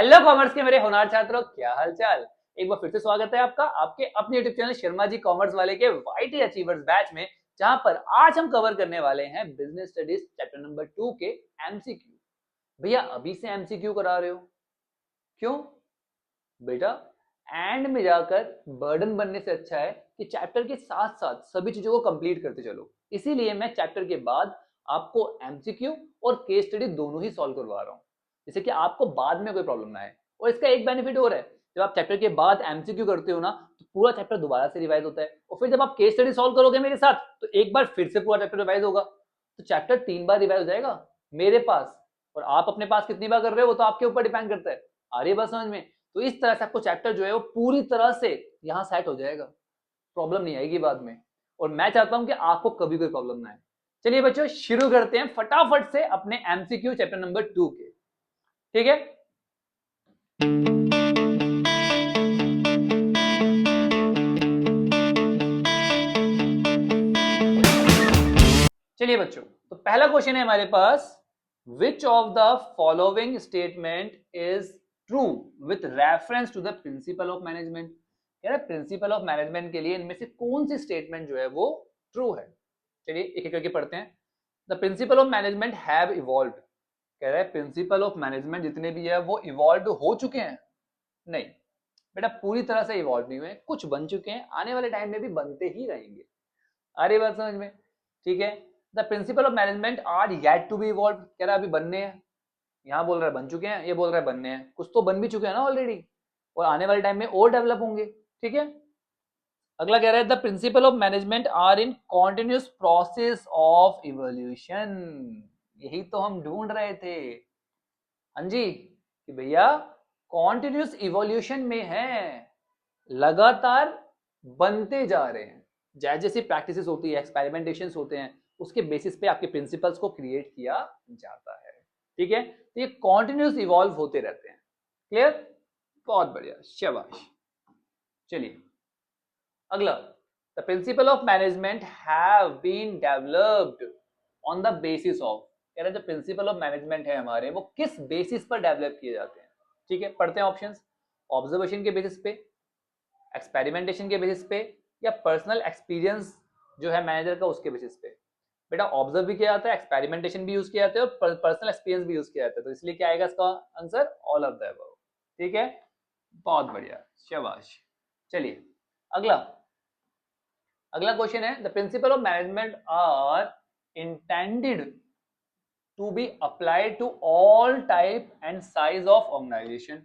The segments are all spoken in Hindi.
हेलो कॉमर्स के मेरे होनहार छात्रों, क्या हाल चाल। एक बार फिर से स्वागत है आपका आपके अपने YouTube channel Sharma ji commerce वाले के वाईटी अचीवर्स बैच में, जहां पर आज हम कवर करने वाले हैं बिजनेस स्टडीज चैप्टर नंबर 2 के एमसीक्यू। भैया अभी से एमसीक्यू करा रहे हो, क्यों बेटा? एंड में जाकर बर्डन बनने से अच्छा है कि चैप्टर के साथ साथ सभी चीजों को कंप्लीट करते चलो। इसीलिए मैं चैप्टर के बाद आपको एमसीक्यू और केस स्टडी दोनों ही सॉल्व करवा रहा हूँ, जिससे कि आपको बाद में कोई प्रॉब्लम ना आए। और इसका एक बेनिफिट और है, जब आप चैप्टर के बाद एमसीक्यू करते हो ना, तो पूरा चैप्टर दोबारा से रिवाइज होता है। और फिर जब आप केस स्टडी सॉल्व करोगे मेरे साथ, तो एक बार फिर से पूरा चैप्टर रिवाइज होगा, तो चैप्टर 3 बार रिवाइज हो जाएगा मेरे पास। और आप अपने पास कितनी बार कर रहे हो वो तो आपके ऊपर डिपेंड करता है। आ रही है बात समझ में? तो इस तरह से आपको चैप्टर जो है वो पूरी तरह से यहाँ सेट हो जाएगा, प्रॉब्लम नहीं आएगी बाद में। और मैं चाहता हूं कि आपको कभी कोई प्रॉब्लम ना आए। चलिए बच्चों, शुरू करते हैं फटाफट से अपने एमसीक्यू चैप्टर नंबर 2 के। ठीक है, चलिए बच्चों, तो पहला क्वेश्चन है हमारे पास, which of the following statement is true with reference to the principle of management. कह रहा है प्रिंसिपल ऑफ मैनेजमेंट के लिए इनमें से कौन सी स्टेटमेंट जो है वो ट्रू है। चलिए एक एक करके पढ़ते हैं। The principle of management have evolve. कह रहा है प्रिंसिपल ऑफ मैनेजमेंट जितने भी है वो इवॉल्व हो चुके हैं। नहीं बेटा, पूरी तरह से इवॉल्व नहीं हुए, कुछ बन चुके हैं, आने वाले टाइम में भी बनते ही रहेंगे। आ रही बात समझ में? ठीक है, the principle of management are yet to be evolve. कह रहा है अभी बनने हैं, यहाँ बोल रहा है बन चुके हैं, ये बोल रहा है बनने हैं, कुछ तो बन भी चुके हैं ना ऑलरेडी, और आने वाले टाइम में और डेवलप होंगे। ठीक है, अगला कह रहा है the principle of management are in continuous process of evolution. यही तो हम ढूंढ रहे थे, हाँ जी, कि भैया कॉन्टिन्यूस इवोल्यूशन में है, लगातार बनते जा रहे हैं। जैसे जैसी प्रैक्टिसेस होती है, एक्सपेरिमेंटेशंस होते हैं, उसके बेसिस पे आपके प्रिंसिपल्स को क्रिएट किया जाता है। ठीक है, तो ये कॉन्टिन्यूस इवॉल्व होते रहते हैं। क्लियर? बहुत बढ़िया, शाबाश। चलिए अगला, the principle of management have been developed on the basis of. कह रहे जो प्रिंसिपल ऑफ मैनेजमेंट है हमारे, वो किस बेसिस पर डेवलप किए जाते हैं। ठीक है, पढ़ते हैं ऑप्शंस। ऑब्जर्वेशन के बेसिस पे, एक्सपेरिमेंटेशन के बेसिस पे, या पर्सनल एक्सपीरियंस जो है मैनेजर का उसके बेसिस पे। बेटा ऑब्जर्व भी किया जाता है, एक्सपेरिमेंटेशन भी यूज किया जाता है, और पर्सनल एक्सपीरियंस भी यूज किया जाता है, तो इसलिए क्या आएगा इसका answer? All of the above. ठीक है, बहुत बढ़िया, शाबाश। चलिए अगला, अगला क्वेश्चन है, the principle of management are intended to be applied to all type and size of organisation.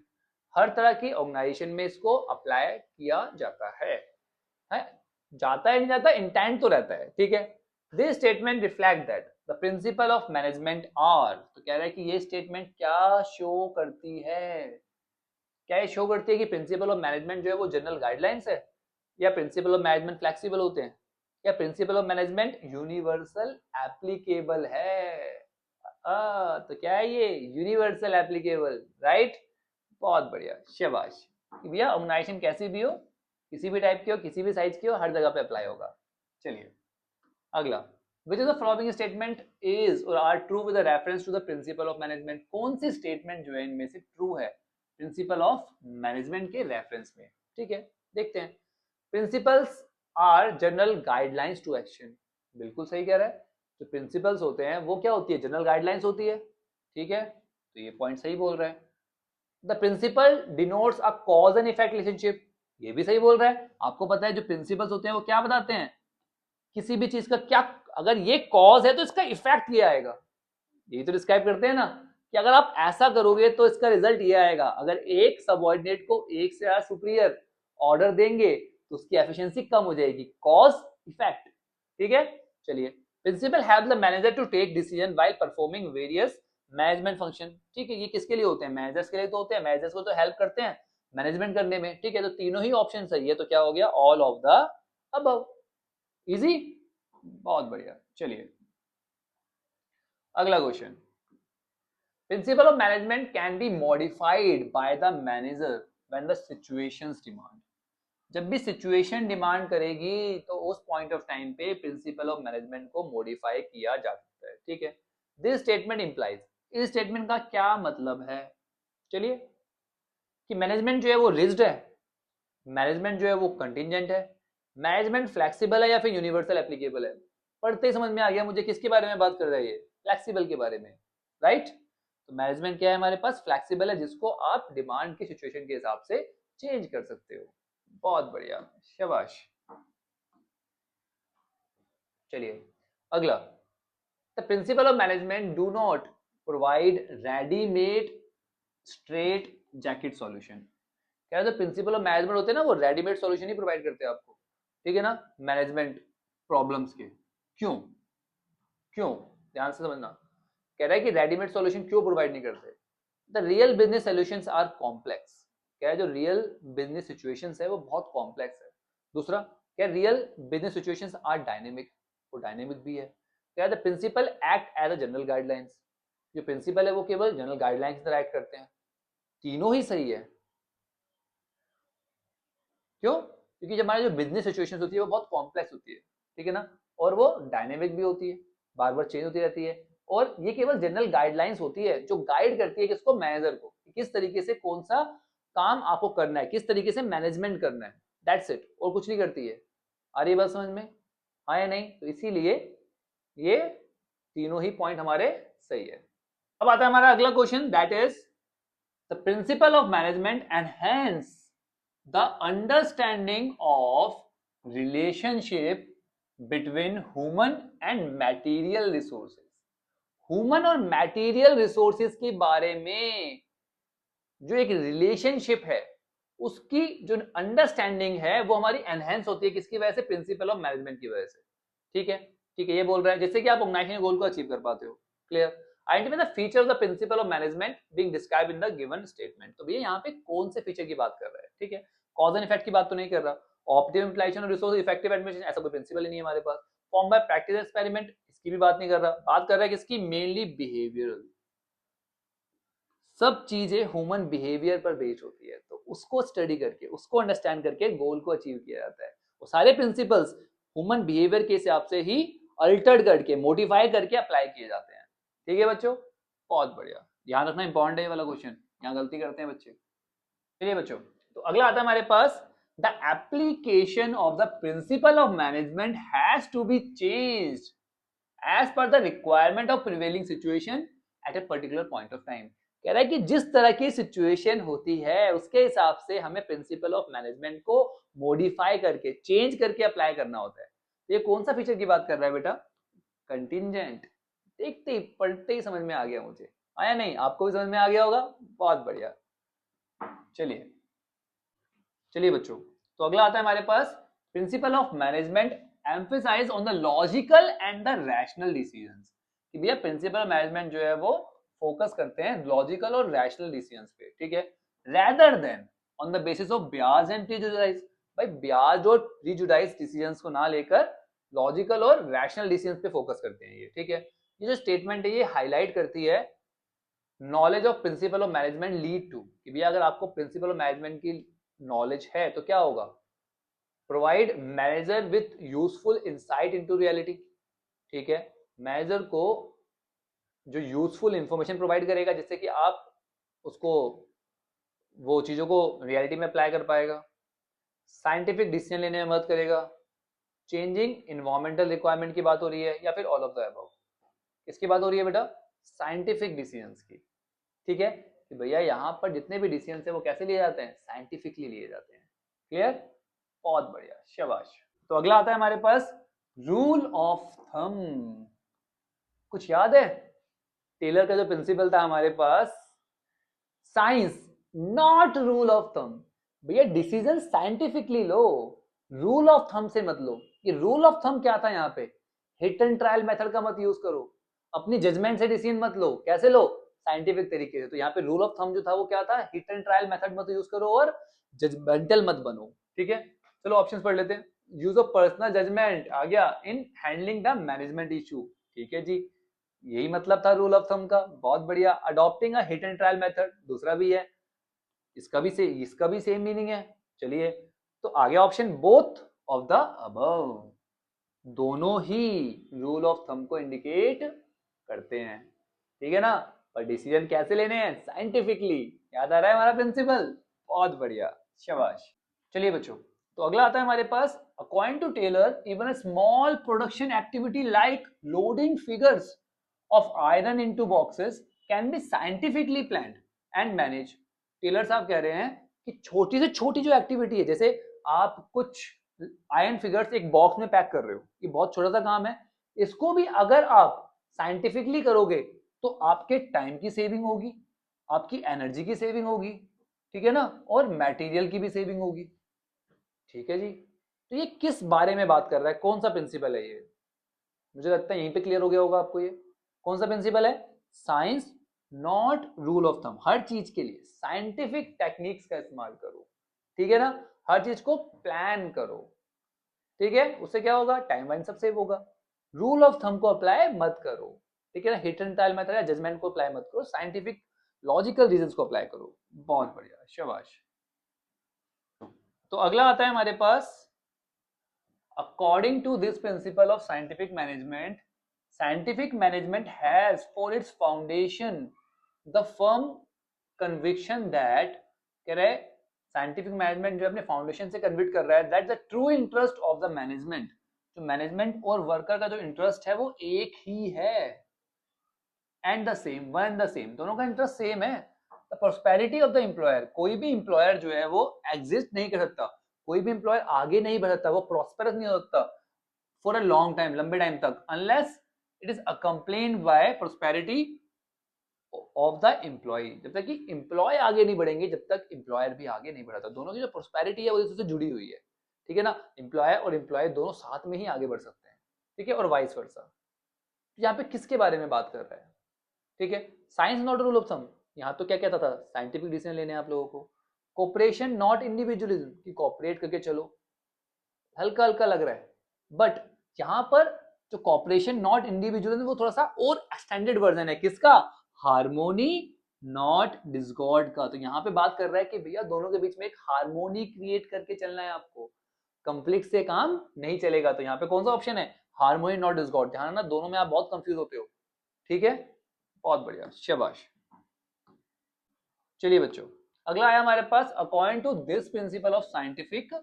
हर तरह की ऑर्गेनाइजेशन में इसको अप्लाई किया जाता है? जाता है नहीं जाता, इंटेंट तो रहता है। ठीक है, this statement reflect that the principle of management are. तो कह रहा है कि ये स्टेटमेंट क्या शो करती है? क्या ये शो करती है कि प्रिंसिपल ऑफ मैनेजमेंट जो है वो जनरल गाइडलाइंस है, या प्रिंसिपल ऑफ मैनेजमेंट फ्लेक्सिबल होते हैं, या principal of management universal applicable है? तो क्या है ये? Universal applicable, right. बहुत बढ़िया, शाबाश। भैया ऑर्गेनाइजेशन कैसी भी हो, किसी भी टाइप की हो, किसी भी साइज की हो, हर जगह पे अप्लाई होगा। चलिए अगला, which is the following statement is or are true with reference to the principle of management. कौन सी स्टेटमेंट जो है इनमें से ट्रू है प्रिंसिपल ऑफ मैनेजमेंट के रेफरेंस में? ठीक है, देखते हैं। Principles are general guidelines to action. बिल्कुल सही कह रहा है, जो प्रिंसिपल्स होते हैं वो क्या होती है? जनरल गाइडलाइंस होती है। ठीक है, तो ये पॉइंट सही बोल रहा है। The principle denotes a cause and effect relationship. ये भी सही बोल रहा है। आपको पता है जो प्रिंसिपल्स होते हैं वो क्या बताते हैं? किसी भी चीज का क्या, अगर ये कॉज है तो इसका इफेक्ट ये आएगा। यही तो डिस्क्राइब करते हैं ना, कि अगर आप ऐसा करोगे तो इसका रिजल्ट ये आएगा। अगर एक सबऑर्डिनेट को एक से ज्यादा सुपीरियर ऑर्डर देंगे तो उसकी एफिशिएंसी कम हो जाएगी। Cause effect. ठीक है, चलिए। Principle help the manager to take decision while performing various management function. ठीक है, ये किसके लिए होते हैं? मैनेजर्स के लिए तो होते हैं। मैनेजर्स को तो हेल्प करते हैं मैनेजमेंट करने में। ठीक है, तो तीनों ही ऑप्शन सही है, तो क्या हो गया? All of the above. Easy, बहुत बढ़िया। चलिए अगला question, principal of management can be modified by the manager when the situations demand. जब भी सिचुएशन डिमांड करेगी तो उस पॉइंट ऑफ टाइम पे प्रिंसिपल ऑफ मैनेजमेंट को मॉडिफाई किया जा सकता है। ठीक है, दिस स्टेटमेंट इंप्लाइज। इस स्टेटमेंट का क्या मतलब है? चलिए कि मैनेजमेंट जो है वो रिज्ड है, मैनेजमेंट जो है वो कंटिजेंट है, मैनेजमेंट फ्लेक्सिबल है या फिर यूनिवर्सल एप्लीकेबल है। पढ़ते ही समझ में आ गया मुझे किसके बारे में बात कर रहा है ये, फ्लेक्सिबल के बारे में, राइट। तो मैनेजमेंट क्या है हमारे पास, फ्लेक्सिबल है, जिसको आप डिमांड की सिचुएशन के हिसाब से चेंज कर सकते हो। बहुत बढ़िया, शाबाश। चलिए अगला, the principle of management do not provide readymade straight jacket solution. क्या जो प्रिंसिपल ऑफ मैनेजमेंट होते हैं ना, वो रेडीमेड सॉल्यूशन ही प्रोवाइड करते हैं आपको, ठीक है ना, मैनेजमेंट प्रॉब्लम्स के। क्यों क्यों, ध्यान से समझना। कह रहा है कि रेडीमेड सॉल्यूशन क्यों प्रोवाइड नहीं करते। The real business solutions are complex. क्या है जो रियल बिजनेस सिचुएशंस है वो बहुत कॉम्प्लेक्स है। दूसरा, क्या real business situations are dynamic, वो डायनेमिक भी है। क्या the principle act as a general guidelines, जो प्रिंसिपल है वो केवल जनरल गाइडलाइंस की तरह एक्ट करते हैं। तीनों ही सही है। क्यों, क्योंकि हमारी जो बिजनेस सिचुएशन होती है वो बहुत कॉम्प्लेक्स होती है, ठीक है ना, और वो डायनेमिक भी होती है, बार बार चेंज होती रहती है। और ये केवल जनरल गाइडलाइंस होती है जो गाइड करती है किसको, मैनेजर को, किस तरीके से कौन सा काम आपको करना है, किस तरीके से मैनेजमेंट करना है, दैट्स इट, और कुछ नहीं करती है। आ रही बात समझ में, हाँ या नहीं। तो इसीलिए ये तीनों ही पॉइंट हमारे सही है। अब आता है हमारा अगला question, that is the principle of management enhance the understanding of relationship between human and material resources। Human और मैटीरियल रिसोर्सेज के बारे में जो एक रिलेशनशिप है उसकी जो अंडरस्टैंडिंग है वो हमारी एनहेंस होती है, किसकी वजह से, प्रिंसिपल ऑफ मैनेजमेंट की वजह से। ठीक है, ठीक है, ये बोल रहा है जिससे कि आप ऑर्गेनाइजेशन गोल को अचीव कर पाते हो। Clear. Identify the feature of the principle of management being described in the given statement. तो भैया यहाँ पे कौन से फीचर की बात कर रहा है, ठीक है, कॉज एंड इफेक्ट की बात तो नहीं कर रहा। Optimum utilisation of resource, effective administration, ऐसा कोई प्रिंसिपल ही नहीं है हमारे पास। फॉर्म बाय प्रैक्टिस एक्सपेरिमेंट, इसकी भी बात नहीं कर रहा। बात कर रहा है किसकी, मेनली बिहेवियरल। सब चीजें ह्यूमन बिहेवियर पर बेस्ड होती है, तो उसको स्टडी करके, उसको अंडरस्टैंड करके गोल को अचीव किया जाता है। वो सारे प्रिंसिपल्स ह्यूमन बिहेवियर के हिसाब से ही अल्टर्ड करके, मॉडिफाई करके अप्लाई किए जाते हैं। ठीक है बच्चों, बहुत बढ़िया, ध्यान रखना, इंपॉर्टेंट है वाला क्वेश्चन, यहाँ गलती करते हैं बच्चे। चलिए बच्चों, तो अगला आता है हमारे पास, the application of the principle of management has to be changed as per the requirement of prevailing situation at a particular point of time. कह रहा है कि जिस तरह की सिचुएशन होती है उसके हिसाब से हमें प्रिंसिपल ऑफ मैनेजमेंट को मॉडिफाई करके, चेंज करके अप्लाई करना होता है। तो ये कौन सा फीचर की बात कर रहा है बेटा, कंटिजेंट। देखते ही, पढ़ते ही समझ में आ गया मुझे, आया नहीं, आपको भी समझ में आ गया होगा, बहुत बढ़िया। चलिए चलिए बच्चों, तो अगला आता है हमारे पास, principle of management emphasise on the logical and the rational decisions. कि भैया प्रिंसिपल ऑफ मैनेजमेंट जो है वो फोकस करते हैं लॉजिकल और रैशनल डिसीजंस पे, ठीक है, rather than on the basis of ब्याज एंड प्रीजुडाइज। भाई ब्याज और प्रीजुडाइज डिसीजंस को ना लेकर लॉजिकल और रैशनल डिसीजंस पे फोकस करते हैं ये, ठीक है। ये जो स्टेटमेंट है ये हाईलाइट करती है knowledge of principle of management lead to, कि भैया अगर आपको प्रिंसिपल ऑफ मैनेजमेंट की नॉलेज है तो क्या होगा, provide manager with useful insight into reality. ठीक है, मैनेजर को जो यूजफुल इंफॉर्मेशन प्रोवाइड करेगा जिससे कि आप उसको, वो चीजों को रियलिटी में अप्लाई कर पाएगा। साइंटिफिक डिसीजन लेने में मदद करेगा। चेंजिंग इन्वायरमेंटल रिक्वायरमेंट की बात हो रही है या फिर ऑल ऑफ द अबव। किसकी बात हो रही है बेटा, साइंटिफिक डिसीजंस की। ठीक है, कि भैया यहाँ पर जितने भी डिसीजन है वो कैसे लिए जाते हैं, साइंटिफिकली लिए जाते हैं। क्लियर, बहुत बढ़िया, शाबाश। तो अगला आता है हमारे पास, रूल ऑफ थंब। कुछ याद है, टेलर का जो प्रिंसिपल था हमारे पास, science not rule of thumb. भैया डिसीजन साइंटिफिकली लो, रूल ऑफ थंब से मत लो। ये रूल ऑफ थंब क्या था यहाँ पे, हिट एंड ट्रायल मेथड का मत यूज करो, अपनी जजमेंट से डिसीजन मत लो। कैसे लो, साइंटिफिक तरीके से। तो यहाँ पे रूल ऑफ थंब जो था वो क्या था, हिट एंड ट्रायल मेथड मत यूज करो और जजमेंटल मत बनो। ठीक है, चलो ऑप्शंस पढ़ लेते हैं। यूज ऑफ पर्सनल जजमेंट आ गया in handling the management issue. ठीक है जी, यही मतलब था रूल ऑफ थंब का, बहुत बढ़िया। Adopting a hit and trial method दूसरा भी है, इसका भी सेम मीनिंग है। चलिए, तो आ गया option both of the above, दोनों ही रूल ऑफ थंब को इंडिकेट करते हैं। ठीक है ना, पर डिसीजन कैसे लेने हैं, साइंटिफिकली। याद आ रहा है हमारा प्रिंसिपल, बहुत बढ़िया, शाबाश। चलिए बच्चों, तो अगला आता है हमारे पास, according to Taylor even a small production activity like loading figures of iron into boxes can be scientifically planned and manage. Taylor साहब कह रहे हैं कि छोटी से छोटी जो एक्टिविटी है, जैसे आप कुछ आयरन फिगर्स एक बॉक्स में पैक कर रहे हो, ये बहुत छोटा सा काम है, इसको भी अगर आप साइंटिफिकली करोगे तो आपके टाइम की सेविंग होगी, आपकी एनर्जी की सेविंग होगी, ठीक है ना, और मटेरियल की भी सेविंग होगी। ठीक है जी, तो ये किस बारे में बात कर रहा है, कौन सा प्रिंसिपल है ये? मुझे लगता है यहीं पे क्लियर हो गया होगा आपको। ये कौन सा प्रिंसिपल है? Science not rule of thumb. हर चीज के लिए साइंटिफिक टेक्निक्स का इस्तेमाल करो, ठीक है ना, हर चीज को प्लान करो, ठीक है, उससे क्या होगा, टाइम वाइम सब सेव होगा। रूल ऑफ थंब को अप्लाई मत करो, ठीक है ना, हिट एंड ट्रायल मेथड या जजमेंट को अप्लाई मत करो, साइंटिफिक लॉजिकल रीजंस को अप्लाई करो। बहुत बढ़िया, शाबाश। तो अगला आता है हमारे पास, according to this principle of scientific management has for its foundation the firm conviction that, कह रहे साइंटिफिक मैनेजमेंट जो अपने फाउंडेशन से कन्विट कर रहा है, that the true interest of the management, जो मैनेजमेंट और वर्कर का जो इंटरेस्ट है वो एक ही है, and the same, one and the same, दोनों का इंटरेस्ट सेम है। The prosperity of the employer, कोई भी एम्प्लॉयर जो है वो एग्जिस्ट नहीं कर सकता, कोई भी एम्प्लॉयर आगे नहीं बढ़ सकता, वो प्रॉस्पेरस नहीं हो सकता फॉर अ लॉन्ग टाइम, लंबे टाइम तक, unless it is accompanied by prosperity of the employee. जब तक कि एम्प्लॉय आगे नहीं बढ़ेंगे, जब तक एम्प्लॉयर भी आगे नहीं बढ़ाता। दोनों की जो प्रोस्पेरिटी है वो इससे जुड़ी हुई है, ठीक है ना, एम्प्लॉयर और एम्प्लॉय दोनों साथ में ही आगे बढ़ सकते हैं, ठीक है, और वाइस वर्सा। यहाँ पे किसके बारे में बात कर रहा है, ठीक है, science not rule of thumb. यहाँ तो क्या कहता था, साइंटिफिक डिसीजन लेने आप लोगों को। कोऑपरेशन नॉट इंडिविजुअलिज्म, कि कोऑपरेट करके चलो, हल्का हल्का लग रहा है, बट यहाँ पर जो कोऑपरेशन नॉट इंडिविजुअलिज्म वो थोड़ा सा और एक्सटेंडेड वर्जन है किसका, हार्मोनी नॉट डिस्कॉर्ड का। तो यहाँ पे बात कर रहा है कि भैया दोनों के बीच में एक हार्मोनी क्रिएट करके चलना है आपको, कंफ्लिक्ट से काम नहीं चलेगा। तो यहाँ पे कौन सा ऑप्शन है, हार्मोनी नॉट डिस्कॉर्ड। ध्यान ना, दोनों में आप बहुत कंफ्यूज होते हो, ठीक है, बहुत बढ़िया, शाबाश। चलिए बच्चों, अगला आया हमारे पास, according to this principle of scientific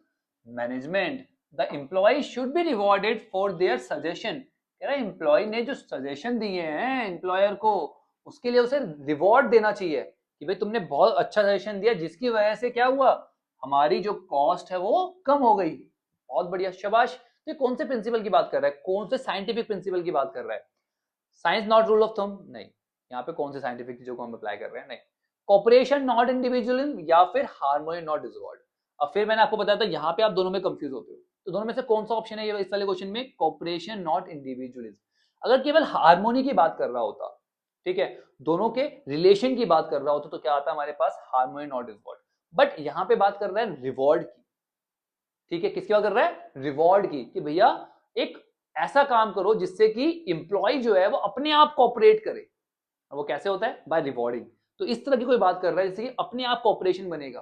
management the employee should be rewarded for their suggestion. कह रहा है एम्प्लॉय ने जो सजेशन दिए हैं एम्प्लॉयर को, उसके लिए उसे रिवॉर्ड देना चाहिए कि भाई तुमने बहुत अच्छा सजेशन दिया, जिसकी वजह से क्या हुआ, हमारी जो कॉस्ट है वो कम हो गई। बहुत बढ़िया, शाबाश। तो कौन से प्रिंसिपल की बात कर रहा है, कौन से साइंटिफिक प्रिंसिपल की बात कर रहा है? Science not rule of thumb नहीं, यहाँ पे कौन से साइंटिफिक चीजों को हम अप्लाई कर रहे हैं, नहीं। कॉपरेशन नॉट इंडिविजुअलिज्म या फिर हार्मोनी नॉट डिसऑर्डर। अब फिर मैंने आपको बताया था यहाँ पे आप दोनों में कंफ्यूज होते हो, तो दोनों में से कौन सा ऑप्शन है ये इस वाले क्वेश्चन में, कॉपरेशन नॉट इंडिविजुअलिज्म। अगर केवल हार्मोनी की बात कर रहा होता, ठीक है, दोनों के रिलेशन की बात कर रहा होता, तो क्या आता हमारे पास, हार्मोनी नॉट डिसऑर्डर। बट यहाँ पे बात कर रहा है रिवॉर्ड की, ठीक है, किसकी बात कर रहा है, रिवॉर्ड की, कि भैया एक ऐसा काम करो जिससे कि एम्प्लॉय जो है वो अपने आप कोऑपरेट करे। वो कैसे होता है, बाय रिवॉर्डिंग। तो इस तरह की कोई बात कर रहा है जिससे कि अपने आप कोऑपरेशन बनेगा,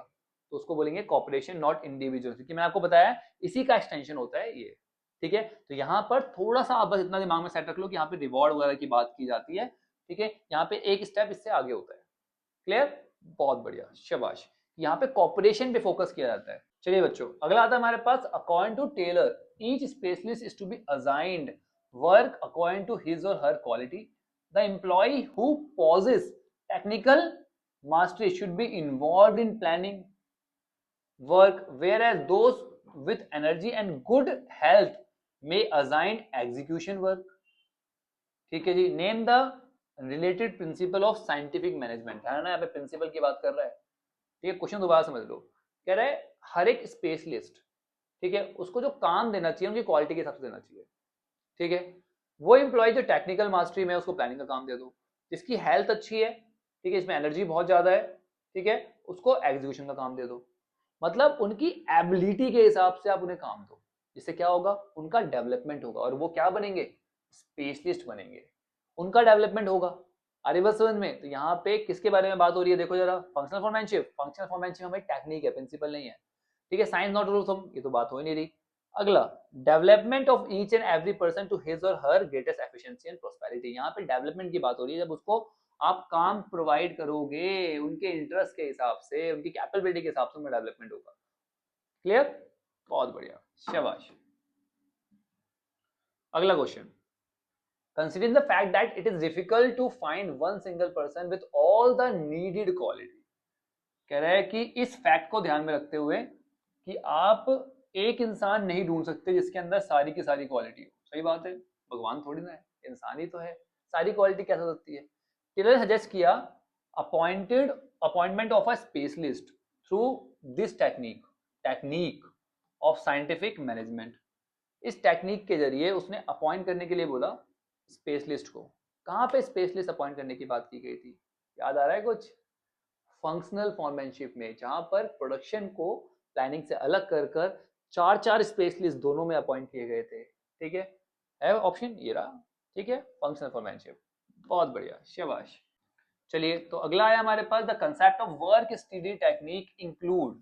तो उसको बोलेंगे कोऑपरेशन नॉट इंडिविजुअल, क्योंकि मैंने आपको बताया इसी का एक्सटेंशन होता है ये, ठीक है। तो यहाँ पर थोड़ा सा आप बस इतना दिमाग में सेट रख लो कि यहाँ पे रिवॉर्ड वगैरह की बात की जाती है, ठीक है, यहाँ पे एक स्टेप इससे आगे होता है। क्लियर, बहुत बढ़िया, शाबाश। यहाँ पे कोऑपरेशन पे फोकस किया जाता है। चलिए बच्चों, अगला आता है हमारे पास, according to Taylor each specialist is to be assigned work according to his or her quality. The employee who possess technical mastery should be involved in planning work, whereas those with energy and good health may assign execution work। ठीक है जी, name the related principle of scientific management. है ना, यहाँ पे प्रिंसिपल की बात कर रहा है, ठीक है, क्वेश्चन दोबारा समझ लो। कह रहा है हर एक स्पेशलिस्ट, ठीक है, उसको जो काम देना चाहिए उनकी क्वालिटी के हिसाब से देना चाहिए, ठीक है। वो एम्प्लॉय जो टेक्निकल मास्टरी में, उसको प्लानिंग का काम दे दो। जिसकी हेल्थ अच्छी है, ठीक है, इसमें एनर्जी बहुत ज्यादा है, ठीक है, उसको एग्जीक्यूशन का काम दे दो। मतलब उनकी एबिलिटी के हिसाब से आप उन्हें काम दो, जिससे क्या होगा, उनका डेवलपमेंट होगा और वो क्या बनेंगे, स्पेशलिस्ट बनेंगे, उनका डेवलपमेंट होगा। अरे बस समझ में। तो यहाँ पे किसके बारे में बात हो रही है, देखो जरा, फंक्शनल फॉरमैनशिप। फंक्शनल फॉरमैनशिप हमारी टेक्निक है, प्रिंसिपल नहीं है, ठीक है। साइंस नॉट रूल ऑफ, ये तो बात हो ही नहीं रही। अगला, development of each and every person to his or her greatest efficiency and prosperity. यहाँ पे डेवलपमेंट की बात हो रही है, जब उसको आप काम प्रोवाइड करोगे उनके इंटरेस्ट के हिसाब से, उनकी कैपेबिलिटी के हिसाब से उनका डेवलपमेंट होगा। क्लियर? बहुत बढ़िया, शाबाश। अगला question, considering the fact that it is difficult to find one single person with all the needed quality, कह रहा है कि इस फैक्ट को ध्यान में रखते हुए कि आप एक इंसान नहीं ढूंढ सकते जिसके अंदर सारी की सारी क्वालिटी हो। सही बात है, भगवान थोड़ी ना है, इंसान ही तो है, सारी क्वालिटी कैसे हो सकती है? टेलर ने सजेस्ट किया appointment of a specialist through this technique of scientific management. इस टेक्निक के जरिए उसने अपॉइंट करने के लिए बोला स्पेशलिस्ट को। कहाँ पे स्पेशलिस्ट अपॉइंट करने की बात की गई थी, याद आ रहा है कुछ? फंक्शनल फॉर्मेनशिप में, जहां पर प्रोडक्शन को प्लानिंग से अलग कर कर चार स्पेशलिस्ट दोनों में अपॉइंट किए गए थे। ठीक है ऑप्शन ये रहा। ठीक है, फंक्शनल फॉर्मेनशिप, बहुत बढ़िया, शाबाश। चलिए, तो अगला आया हमारे पास, the concept of work study technique include.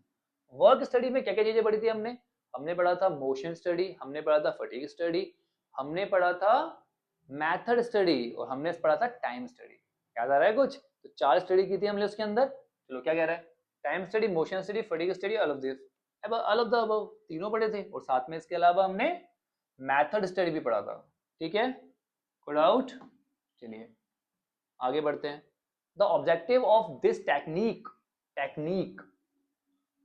Work study में क्या क्या चीजें पढ़ी थी हमने पढ़ा था मोशन स्टडी, हमने पढ़ा था फटीग स्टडी, हमने पढ़ा था मेथड स्टडी, और हमने पढ़ा था टाइम स्टडी। याद आ रहा है कुछ? तो 4 स्टडी की थी हमने उसके अंदर। चलो, क्या कह रहा है? Time study, motion study, fatigue study, all of this, all of the above, तीनों पढ़े थे। और साथ में इसके अलावा हमने मेथड स्टडी भी पढ़ा था। ठीक है, गुड आउट। चलिए आगे बढ़ते हैं। The objective of this technique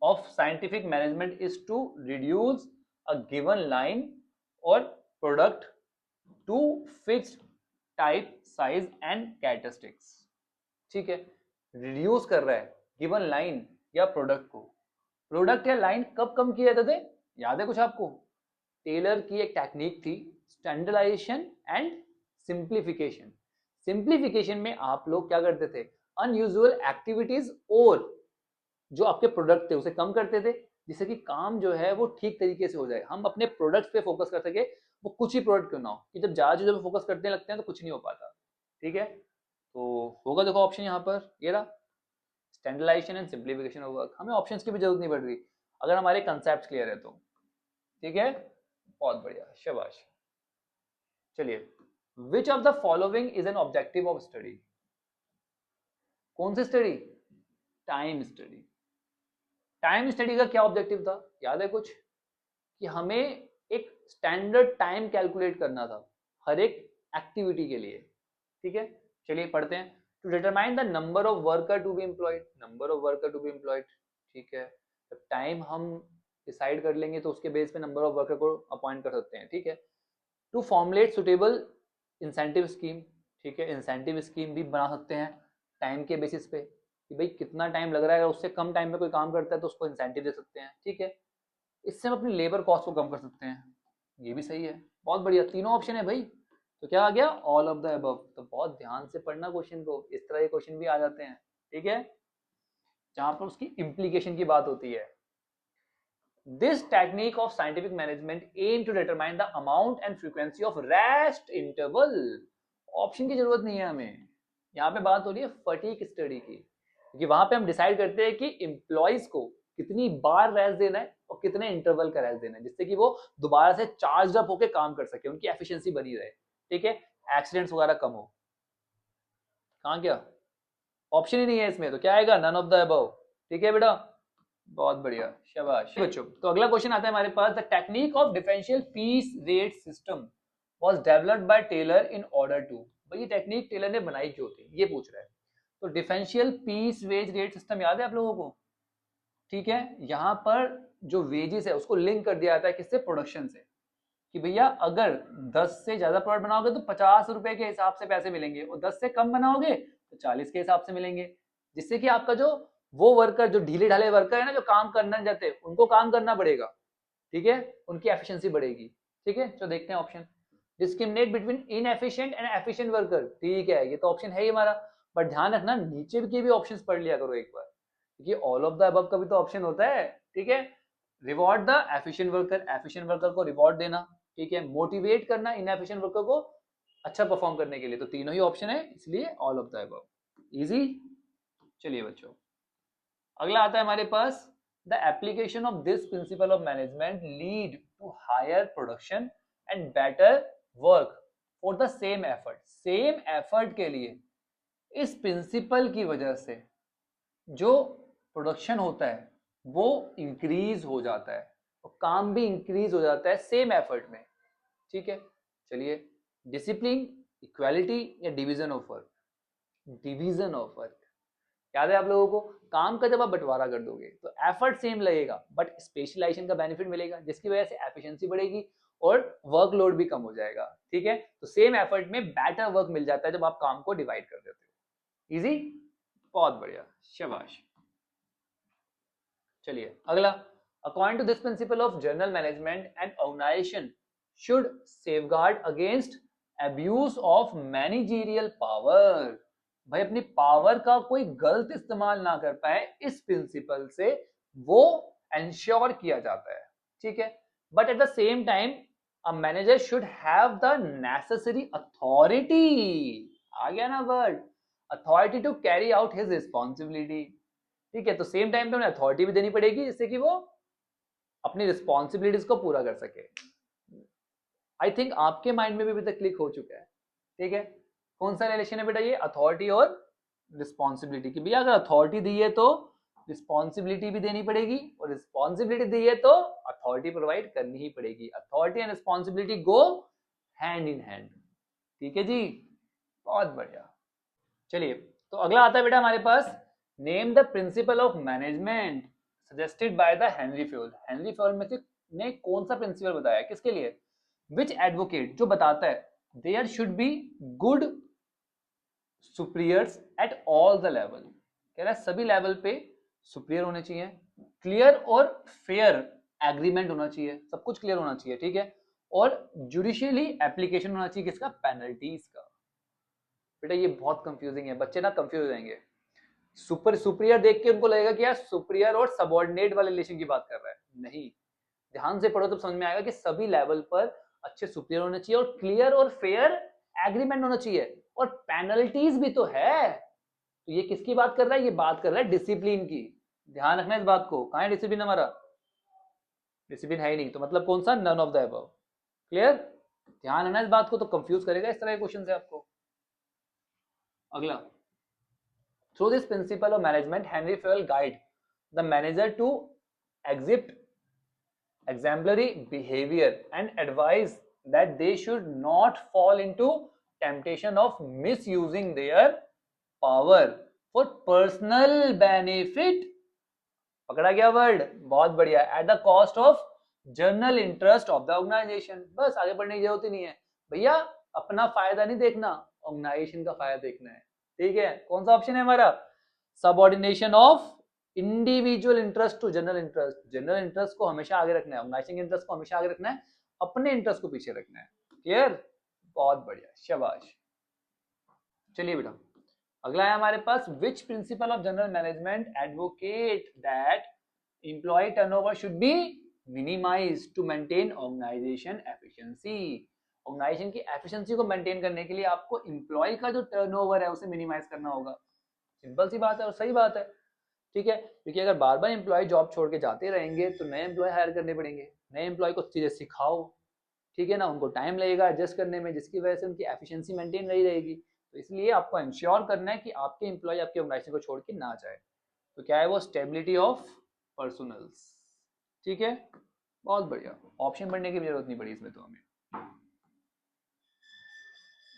of scientific management is to reduce a given line or product to fixed type, size and characteristics। ठीक है, रिड्यूस कर रहा है गिवन लाइन या प्रोडक्ट को। प्रोडक्ट या लाइन कब कम किए जाते थे, याद है कुछ आपको? टेलर की एक टेक्निक थी स्टैंडर्डाइजेशन एंड सिंप्लीफिकेशन। सिंप्लीफिकेशन में आप लोग क्या करते थे, अनयूजुअल एक्टिविटीज और जो आपके प्रोडक्ट थे उसे कम करते थे, जिससे कि काम जो है वो ठीक तरीके से हो जाए, हम अपने प्रोडक्ट पे फोकस कर सके, वो कुछ ही प्रोडक्ट क्यों ना हो, कि जब ज्यादा चीजों पे फोकस करने लगते हैं तो कुछ नहीं हो पाता। ठीक है, तो होगा देखो ऑप्शन यहाँ पर ये रहा, standardisation and simplification of work. हमें ऑप्शंस की भी जरूरत नहीं पड़ रही अगर हमारे कंसेप्ट क्लियर है तो। ठीक है, बहुत बढ़िया, शाबाश। चलिए, which of the following is an objective of study? कौन सी study? Time study. Time study का क्या ऑब्जेक्टिव था, याद है कुछ? कि हमें एक स्टैंडर्ड टाइम कैलकुलेट करना था हर एक एक्टिविटी के लिए। ठीक है, चलिए पढ़ते हैं। To determine the number of worker to be employed. ठीक है, जब टाइम हम डिसाइड कर लेंगे तो उसके बेस पे नंबर ऑफ वर्कर को अपॉइंट कर सकते हैं। ठीक है, to formulate suitable incentive scheme. ठीक है, इंसेंटिव स्कीम भी बना सकते हैं टाइम के बेसिस पे, कि भाई कितना टाइम लग रहा है, अगर उससे कम टाइम में कोई काम करता है तो उसको इंसेंटिव दे सकते हैं। ठीक है, इससे हम अपनी लेबर कॉस्ट को कम कर सकते हैं, ये भी सही है, बहुत बढ़िया, तीनों ऑप्शन है भाई। तो क्या आ गया, ऑल ऑफ द अबव। तो बहुत ध्यान से पढ़ना क्वेश्चन को, इस तरह के क्वेश्चन भी आ जाते हैं। ठीक है, जहां पर उसकी इम्प्लीकेशन की बात होती है। This technique of scientific management aim to determine the amount and frequency of rest interval. Option की जरूरत नहीं है हमें, यहाँ पे बात हो रही है फटीग स्टडी की, क्योंकि वहां पे हम डिसाइड करते हैं कि एम्प्लॉइज को कितनी बार रेस्ट देना है और कितने इंटरवल का रेस्ट देना है, जिससे कि वो दोबारा से चार्ज अप होकर काम कर सके, उनकी एफिशिएंसी बनी रहे। ठीक है, एक्सीडेंट्स वगैरह कम हो। कहाँ क्या, ऑप्शन ही नहीं है इसमें, तो क्या आएगा, नन ऑफ द अबव। ठीक है बेटा, बहुत बढ़िया, शाबाश बच्चों। तो अगला क्वेश्चन आता है हमारे पास, the technique of differential piece rate system was developed by Taylor in order to. भाई ये टेक्निक टेलर ने बनाई क्यों थी, ये पूछ रहा है। तो differential piece wage rate system याद है आप लोगों को? ठीक है, यहाँ पर जो वेजेस है उसको लिंक कर दिया जाता है किससे, प्रोडक्शन से, कि भैया अगर 10 से ज्यादा प्रोडक्ट बनाओगे तो 50 रुपए के हिसाब से पैसे मिलेंगे, और 10 से कम बनाओगे तो 40 के हिसाब से मिलेंगे, जिससे कि आपका जो वो वर्कर, जो ढीले ढाले वर्कर है ना, जो काम करना नहीं चाहते, उनको काम करना पड़ेगा। ठीक है, उनकी एफिशिएंसी बढ़ेगी। ठीक है, तो देखते हैं option, discriminate between inefficient and efficient worker. ठीक है, ये तो ऑप्शन है ही हमारा, बट ध्यान रखना नीचे के भी ऑप्शंस पढ़ लिया करो एक बार, क्योंकि ऑल ऑफ द अबव का भी तो ऑप्शन होता है। ठीक है, रिवॉर्ड द एफिशिएंट वर्कर को रिवॉर्ड देना। ठीक है, मोटिवेट करना इनएफिशिएंट वर्कर को अच्छा परफॉर्म करने के लिए। तो तीनों ही ऑप्शन है, इसलिए all of the above, easy. चलिए बच्चों, अगला आता है हमारे पास, the application of this principle of management lead to higher production and better work for the same effort. Same effort के लिए इस प्रिंसिपल की वजह से जो प्रोडक्शन होता है वो इंक्रीज हो जाता है और काम भी इंक्रीज हो जाता है सेम एफर्ट में। ठीक है, चलिए, डिसिप्लिन, इक्वालिटी या division of work? Division of work याद है आप लोगों को? काम का जब आप बंटवारा कर दोगे तो एफर्ट सेम लगेगा बट स्पेशलाइजेशन का बेनिफिट मिलेगा, जिसकी वजह से एफिशिएंसी बढ़ेगी और वर्कलोड भी कम हो जाएगा। ठीक है, तो सेम एफर्ट में बेटर वर्क मिल जाता है जब आप काम को डिवाइड कर देते हो। इजी, बहुत बढ़िया, शाबाश। चलिए अगला, according to this principle of general management and organisation should safeguard against abuse of managerial power. भाई अपनी पावर का कोई गलत इस्तेमाल ना कर पाए, इस प्रिंसिपल से वो एंश्योर किया जाता है। ठीक है, but at the same time a manager should have the necessary authority, आ गया ना word, authority to carry out his responsibility. ठीक है, तो सेम टाइम पे उन्हें अथॉरिटी भी देनी पड़ेगी जिससे कि वो अपनी रिस्पॉन्सिबिलिटीज को पूरा कर सके। आई थिंक आपके माइंड में भी अभी तक क्लिक हो चुका है। ठीक है, कौन सा रिलेशन है बेटा ये, अथॉरिटी और रिस्पॉन्सिबिलिटी की। भैया अगर अथॉरिटी दी है तो रिस्पॉन्सिबिलिटी भी देनी पड़ेगी और रिस्पॉन्सिबिलिटी दी है तो अथॉरिटी प्रोवाइड करनी ही पड़ेगी। Authority and responsibility go hand in hand. ठीक है जी, बहुत बढ़िया। चलिए, तो अगला आता है बेटा हमारे पास, name the principle of management suggested by the Henri Fayol. Henri Fayol में से ने कौन सा प्रिंसिपल बताया, किसके लिए? विच एडवोकेट, जो बताता है there should be good superiors at all the level. कह रहा है सभी लेवल पे सुपीरियर होने चाहिए, क्लियर और फेयर एग्रीमेंट होना चाहिए, सब कुछ क्लियर होना चाहिए। ठीक है, और जुडिशियली एप्लीकेशन होना चाहिए किसका, पेनल्टीज का। बेटा ये बहुत कंफ्यूजिंग है, बच्चे ना कंफ्यूज हो जाएंगे। सुपीरियर देख के उनको लगेगा कि यार सुपीरियर और सबऑर्डिनेट वाले रिलेशन की बात कर रहा है, नहीं, ध्यान से पढ़ो तो समझ में आएगा कि सभी लेवल पर अच्छे सुपीरियर होने चाहिए और क्लियर और फेयर एग्रीमेंट होना चाहिए, और पेनल्टीज भी तो है। तो ये किसकी बात कर रहा है, ये बात कर रहा है डिसिप्लिन की। ध्यान रखना इस बात को, कहां है डिसिप्लिन हमारा? डिसिप्लिन है ही नहीं, तो मतलब कौन सा, none of the above. Clear, ध्यान रखना इस बात को, तो कंफ्यूज करेगा इस तरह के क्वेश्चन से आपको। अगला, through this principle of management Henry Fayol guide the manager to exhibit exemplary behavior and advise that they should not fall into temptation of misusing their power for personal benefit। पकड़ा गया वर्ड, बहुत बढ़िया, at the cost of general interest of the organisation. बस आगे बढ़ने की जरूरत ही नहीं है भैया, अपना फायदा नहीं देखना, ऑर्गेनाइजेशन का फायदा देखना है। ठीक है, कौन सा ऑप्शन है हमारा, subordination of individual interest to general interest. General interest को हमेशा आगे रखना है, ऑर्गेनाइजेशन इंटरेस्ट को हमेशा आगे रखना है, अपने इंटरेस्ट को पीछे रखना है। क्लियर, बहुत बढ़िया, शाबाश। चलिए बेटा अगला है हमारे पास, which principle of general management advocate that employee turnover should be minimise to maintain organisation efficiency. Organisation की एफिशिएंसी को मेंटेन करने के लिए आपको एम्प्लॉय का जो टर्नओवर है उसे मिनिमाइज करना होगा। सिंपल सी बात है और सही बात है। ठीक है, क्योंकि अगर बार बार एम्प्लॉय जॉब छोड़ के जाते रहेंगे तो नए एम्प्लॉय हायर करने पड़ेंगे, नए एम्प्लॉय को चीजें सिखाओ, ठीक है ना, उनको टाइम लगेगा एडजस्ट करने में, जिसकी वजह से उनकी एफिशिएंसी मेंटेन रही रहेगी। तो इसलिए आपको इंश्योर करना है कि आपके एम्प्लॉय आपके ऑर्गेनाइजेशन को छोड़ के ना जाए। तो क्या है वो, स्टेबिलिटी ऑफ पर्सनल्स। ठीक है, बहुत बढ़िया, ऑप्शन पढ़ने की जरूरत नहीं पड़ी इसमें तो हमें।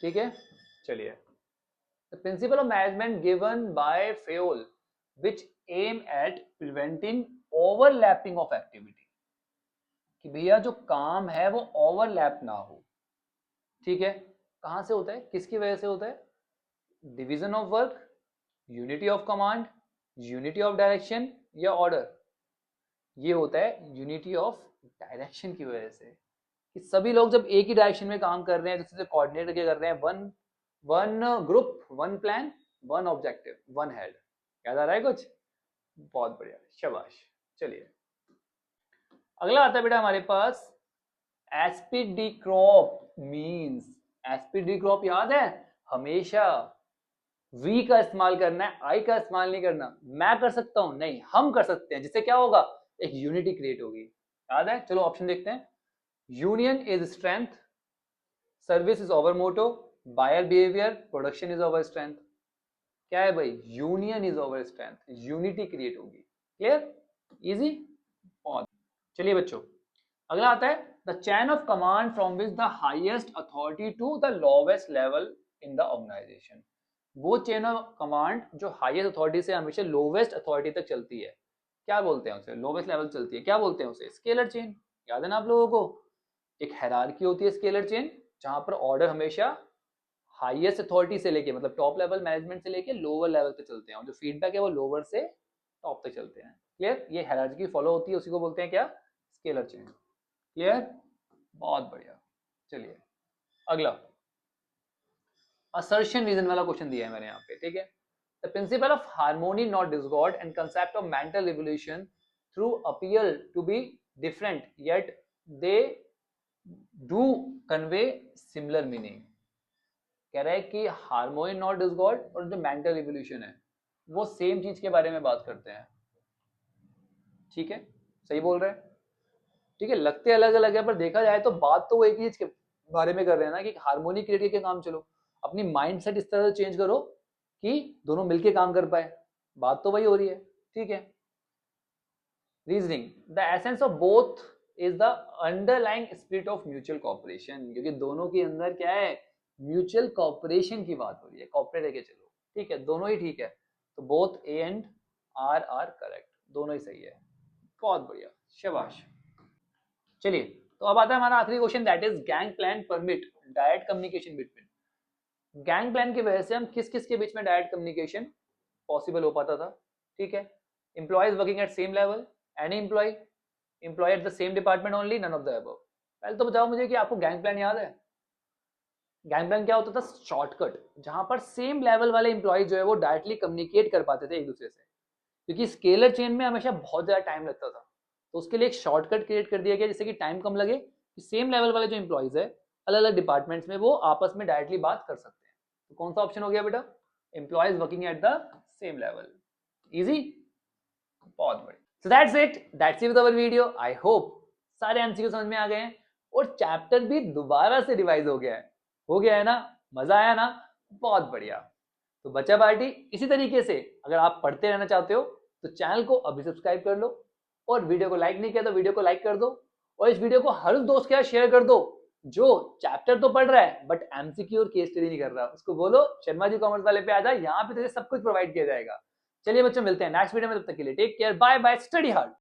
ठीक है, चलिए, the principle of management given by Fayol which aim at preventing overlapping of activity, कि भैया जो काम है वो ओवरलैप ना हो। ठीक है, कहां से होता है, किसकी वजह से होता है, division of work, unity of command, unity of direction या ऑर्डर। ये होता है यूनिटी ऑफ डायरेक्शन की वजह से, कि सभी लोग जब एक ही डायरेक्शन में काम कर रहे हैं, दूसरे से कोऑर्डिनेट करके कर रहे हैं, one group, one plan, one objective, one head. याद आ रहा है कुछ, बहुत बढ़िया, शाबाश। चलिए अगला आता है बेटा हमारे पास, एस्पिडिक्रॉप मींस। एस्पिडिक्रॉप याद है, हमेशा वी का इस्तेमाल करना है, आई का इस्तेमाल नहीं करना। मैं कर सकता हूं, नहीं, हम कर सकते हैं, जिससे क्या होगा, एक यूनिटी क्रिएट होगी। याद है, चलो ऑप्शन देखते हैं। Union is strength, service is our motto, buyer behaviour, production is our strength. क्या है भाई, union is our strength, unity create होगी। Clear, easy. चलिए बच्चों, अगला आता है the chain of command from which the highest authority to the lowest level in the organisation. वो चेन ऑफ कमांड जो हाईएस्ट अथॉरिटी से हमेशा लोवेस्ट अथॉरिटी तक चलती है, क्या बोलते हैं उसे, लोवेस्ट लेवल चलती है, क्या बोलते हैं उसे, स्केलर चेन। याद है ना आप लोगों को, एक हायरार्की होती है स्केलर चेन, जहां पर ऑर्डर हमेशा हाईएस्ट अथॉरिटी से लेके, मतलब टॉप लेवल मैनेजमेंट से लेके लोअर लेवल तक चलते हैं, और जो फीडबैक है वो लोअर से टॉप तक चलते हैं। क्लियर, ये हायरार्की फॉलो होती है, उसी को बोलते हैं क्या, स्केलर चेन। क्लियर, बहुत बढ़िया। चलिए अगला असर्शन रीजन वाला क्वेश्चन दिया है मैंने यहाँ पे, ठीक है। The principle of harmony not discord and concept of mental revolution through appear to be different yet they do convey similar meaning. कह रहा है कि हार्मोनी नॉट डिसकॉर्ड और जो मेंटल रिवोल्यूशन है वो सेम चीज के बारे में बात करते हैं। ठीक है, सही बोल रहे हैं, ठीक है, लगते अलग अलग है पर देखा जाए तो बात तो वो एक ही चीज के बारे में कर रहे हैं ना, कि हार्मोनी क्रिएट करके काम चलो, अपनी माइंडसेट इस तरह से चेंज करो कि दोनों मिलके काम कर पाए, बात तो वही हो रही है। ठीक है, reasoning the essence of both is the underlying spirit of mutual cooperation, क्योंकि दोनों के अंदर क्या है, म्यूचुअल कॉपरेशन की बात हो रही है, कॉपरेट लेके चलो। ठीक है, दोनों ही ठीक है, तो both A and R correct, दोनों ही सही है। बहुत बढ़िया, शाबाश। चलिए, तो अब आता है हमारा आखिरी question, that is gang plan permit direct communication between. Gang plan की वजह से हम किस किस के बीच में डायरेक्ट कम्युनिकेशन पॉसिबल हो पाता था। ठीक है, employees working at same level, any employee at the same department only, none of the above. पहले तो बताओ मुझे कि आपको गैंग प्लान याद है। गैंग प्लान क्या होता था, शॉर्टकट, जहां पर सेम लेवल वाले एम्प्लॉय जो है वो डायरेक्टली कम्युनिकेट कर पाते थे एक दूसरे से, क्योंकि स्केलर चेन में हमेशा बहुत ज्यादा टाइम लगता था, तो उसके लिए एक शॉर्टकट क्रिएट कर दिया गया जिससे कि टाइम कम लगे, कि सेम लेवल वाले जो एम्प्लॉयज है अलग अलग डिपार्टमेंट्स में वो आपस में डायरेक्टली बात कर सकते हैं। तो कौन सा ऑप्शन हो गया बेटा, employees working at the same level. Easy, बहुत बढ़िया। So that's it, that's it with our video. I hope सारे एमसीक्यू समझ में आ गए हैं और चैप्टर भी दोबारा से रिवाइज हो गया है ना, मजा आया ना, बहुत बढ़िया। तो बच्चा पार्टी इसी तरीके से अगर आप पढ़ते रहना चाहते हो तो चैनल को अभी सब्सक्राइब कर लो, और वीडियो को लाइक नहीं किया तो वीडियो को लाइक कर दो, और इस वीडियो को हर उस दोस्त के साथ शेयर कर दो जो चैप्टर तो पढ़ रहा है बट एमसीक्यू और केस स्टडी नहीं कर रहा। उसको बोलो शर्मा जी कॉमर्स वाले पे आ जा, यहाँ पे तुझे सब कुछ प्रोवाइड किया जाएगा। चलिए बच्चों, मिलते हैं नेक्स्ट वीडियो में, तब तक के लिए take care, bye bye, study hard.